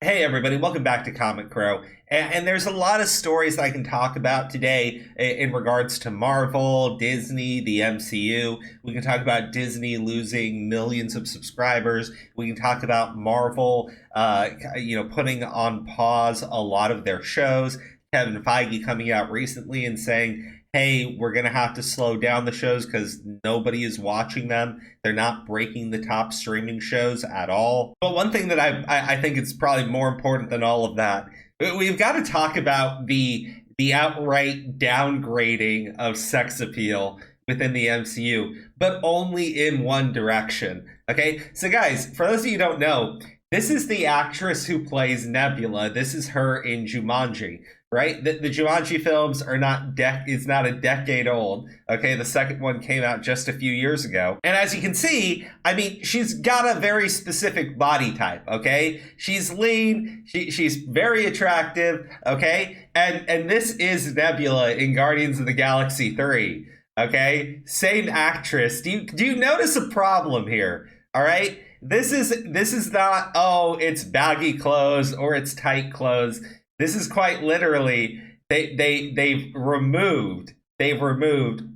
Hey everybody, welcome back to Comic Crow. And there's a lot of stories that I can talk about today in regards to Marvel, Disney, the MCU. We can talk about Disney losing millions of subscribers. We can talk about Marvel, putting on pause a lot of their shows. Kevin Feige coming out recently and saying, hey, we're going to have to slow down the shows because nobody is watching them. They're not breaking the top streaming shows at all. But one thing that I think is probably more important than all of that, we've got to talk about the outright downgrading of sex appeal within the MCU, but only in one direction. Okay, so guys, for those of you who don't know, this is the actress who plays Nebula. This is her in Jumanji, right? The Jumanji films are it's not a decade old. Okay, the second one came out just a few years ago. And as you can see, I mean, she's got a very specific body type, okay? She's lean, she's very attractive, okay? And this is Nebula in Guardians of the Galaxy 3, okay? Same actress. Do you notice a problem here? All right? This is not, oh, it's baggy clothes or it's tight clothes. This is quite literally they've removed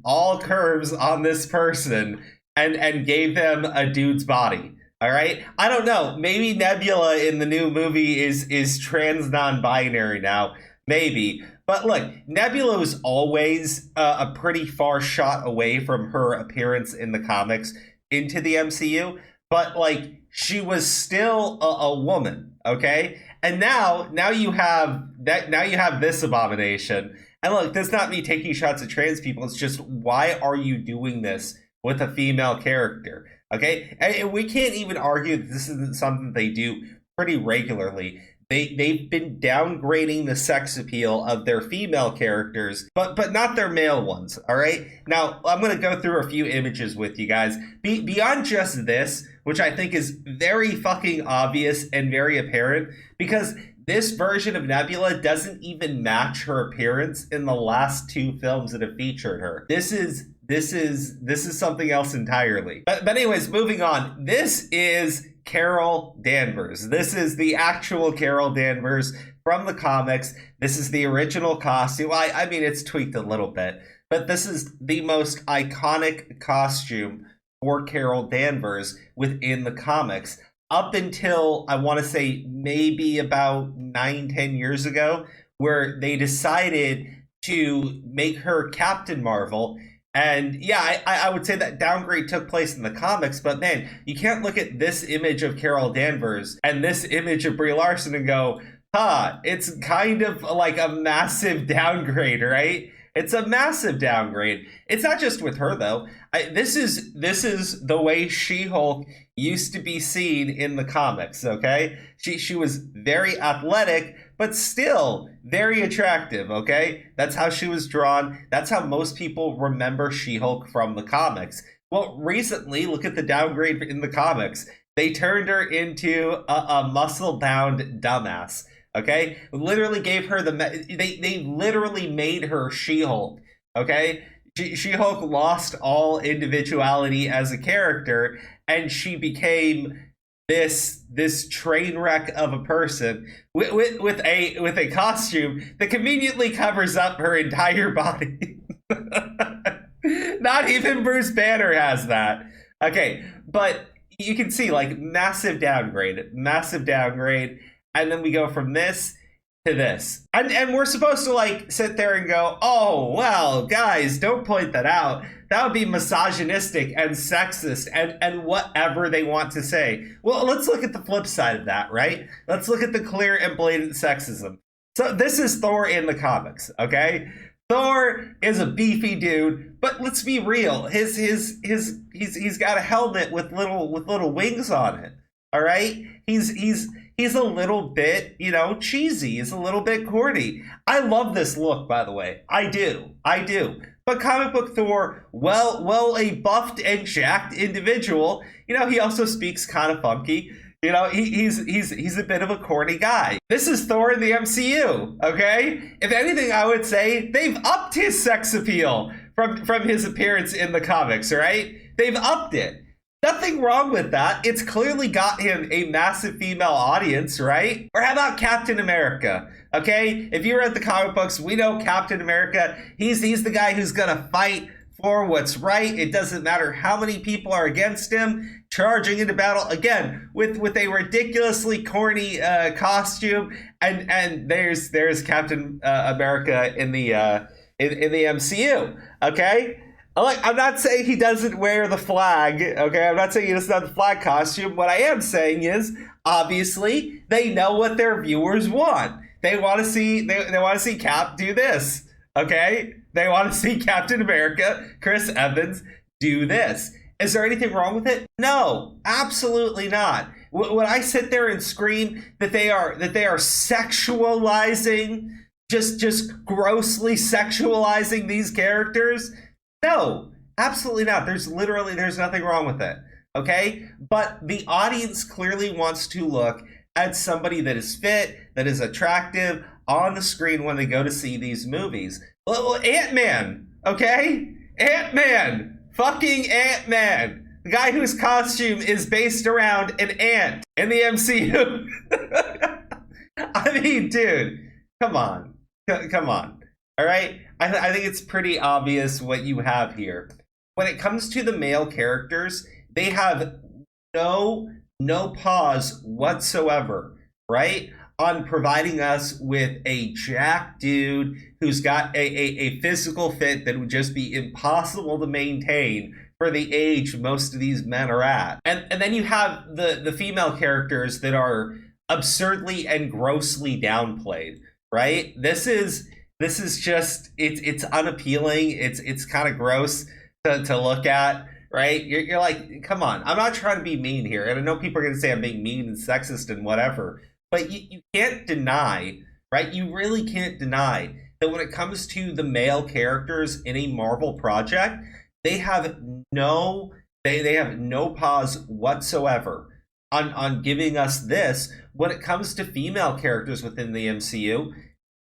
all curves on this person and gave them a dude's body. All right, I don't know. Maybe Nebula in the new movie is trans non-binary now. Maybe. But look, Nebula was always a pretty far shot away from her appearance in the comics into the MCU. But like she was still a woman, okay? And now you have this abomination. And look, that's not me taking shots at trans people. It's just, why are you doing this with a female character? Okay? And we can't even argue that this isn't something they do pretty regularly. They've been downgrading the sex appeal of their female characters, but not their male ones, all right? Now, I'm going to go through a few images with you guys. Beyond just this, which I think is very fucking obvious and very apparent, because this version of Nebula doesn't even match her appearance in the last two films that have featured her. This is something else entirely. But anyways, moving on. This is Carol Danvers. This is the actual Carol Danvers from the comics. This is the original costume. I mean, it's tweaked a little bit, but this is the most iconic costume for Carol Danvers within the comics. Up until, I want to say, maybe about 9-10 years ago, where they decided to make her Captain Marvel. And yeah, I would say that downgrade took place in the comics, but man, you can't look at this image of Carol Danvers and this image of Brie Larson and go, it's kind of like a massive downgrade, right? It's a massive downgrade. It's not just with her though. This is the way She-Hulk used to be seen in the comics, okay? She was very athletic, but still very attractive, okay? That's how she was drawn. That's how most people remember She-Hulk from the comics. Well, recently, look at the downgrade in the comics. They turned her into a muscle-bound dumbass, okay? Literally gave her they literally made her She-Hulk, okay? She-Hulk lost all individuality as a character, and she became this train wreck of a person with a costume that conveniently covers up her entire body. Not even Bruce Banner has that. Okay, but you can see like massive downgrade, and then we go from this to this. And we're supposed to like sit there and go, oh, well, guys, don't point that out. That would be misogynistic and sexist and whatever they want to say. Well, let's look at the flip side of that, right? Let's look at the clear and blatant sexism. So this is Thor in the comics, okay? Thor is a beefy dude, but let's be real. He's got a helmet with little wings on it. All right? He's a little bit, cheesy. He's a little bit corny. I love this look, by the way. I do. But comic book Thor, well, a buffed and jacked individual. He also speaks kind of funky. He's a bit of a corny guy. This is Thor in the MCU, okay? If anything, I would say they've upped his sex appeal from his appearance in the comics, right? They've upped it. Nothing wrong with that. It's clearly got him a massive female audience, right? Or how about Captain America? Okay, if you read the comic books, we know Captain America. He's the guy who's gonna fight for what's right. It doesn't matter how many people are against him, charging into battle again with a ridiculously corny costume. And there's Captain America in the MCU. Okay. Like, I'm not saying he doesn't wear the flag, okay? I'm not saying he doesn't have the flag costume. What I am saying is, obviously, they know what their viewers want. They want to see they want to see Cap do this, okay? They want to see Captain America, Chris Evans, do this. Is there anything wrong with it? No, absolutely not. When I sit there and scream that they are sexualizing, just grossly sexualizing these characters, no, absolutely not. There's nothing wrong with it. Okay? But the audience clearly wants to look at somebody that is fit, that is attractive on the screen when they go to see these movies. Well, Ant-Man, okay? Ant-Man, fucking Ant-Man. The guy whose costume is based around an ant in the MCU. I mean, dude, come on. Come on. All right? I think it's pretty obvious what you have here. When it comes to the male characters, they have no pause whatsoever, right? On providing us with a jacked dude who's got a physical fit that would just be impossible to maintain for the age most of these men are at. And then you have the female characters that are absurdly and grossly downplayed, right? This is just it's unappealing. It's kind of gross to look at, right? You're like, come on. I'm not trying to be mean here, and I know people are going to say I'm being mean and sexist and whatever, but you can't deny, right? You really can't deny that when it comes to the male characters in a Marvel project, they have no pause whatsoever on giving us this. When it comes to female characters within the MCU,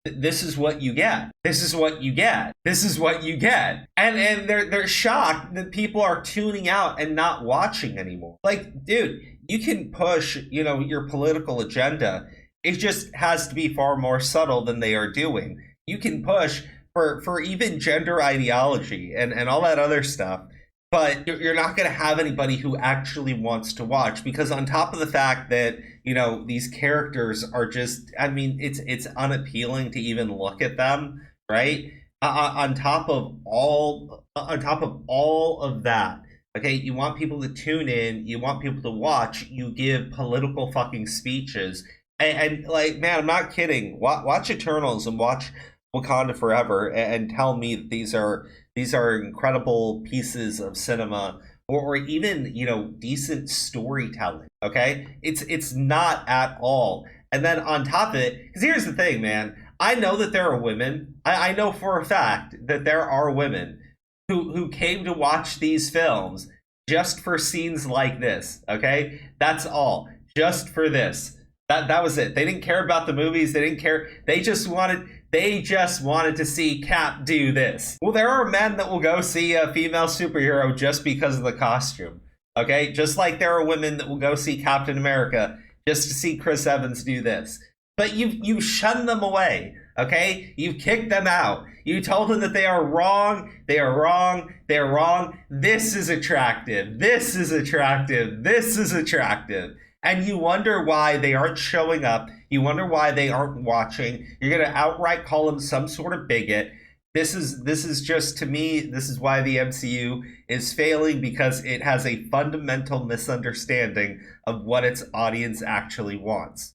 this is what you get. This is what you get. This is what you get. And they're shocked that people are tuning out and not watching anymore. Like, dude, you can push, your political agenda. It just has to be far more subtle than they are doing. You can push for even gender ideology and all that other stuff, but you're not going to have anybody who actually wants to watch, because on top of the fact that these characters are just, I mean, it's unappealing to even look at them, right? On top of all of that, okay, you want people to tune in, you want people to watch, you give political fucking speeches, and like, man, I'm not kidding. Watch Eternals and watch Wakanda Forever and tell me that these are incredible pieces of cinema, or even decent storytelling. Okay, it's not at all. And then on top of it, because here's the thing, man, I know that there are women. I know for a fact that there are women who came to watch these films just for scenes like this. Okay, that's all, just for this. That was it. They didn't care about the movies. They didn't care. They just wanted to see Cap do this. Well, there are men that will go see a female superhero just because of the costume. Okay? Just like there are women that will go see Captain America just to see Chris Evans do this. But you shunned them away. Okay? You kicked them out. You told them that they are wrong. They are wrong. They are wrong. This is attractive. This is attractive. This is attractive. And you wonder why they aren't showing up. You wonder why they aren't watching. You're going to outright call them some sort of bigot. This is just, to me, this is why the MCU is failing, because it has a fundamental misunderstanding of what its audience actually wants.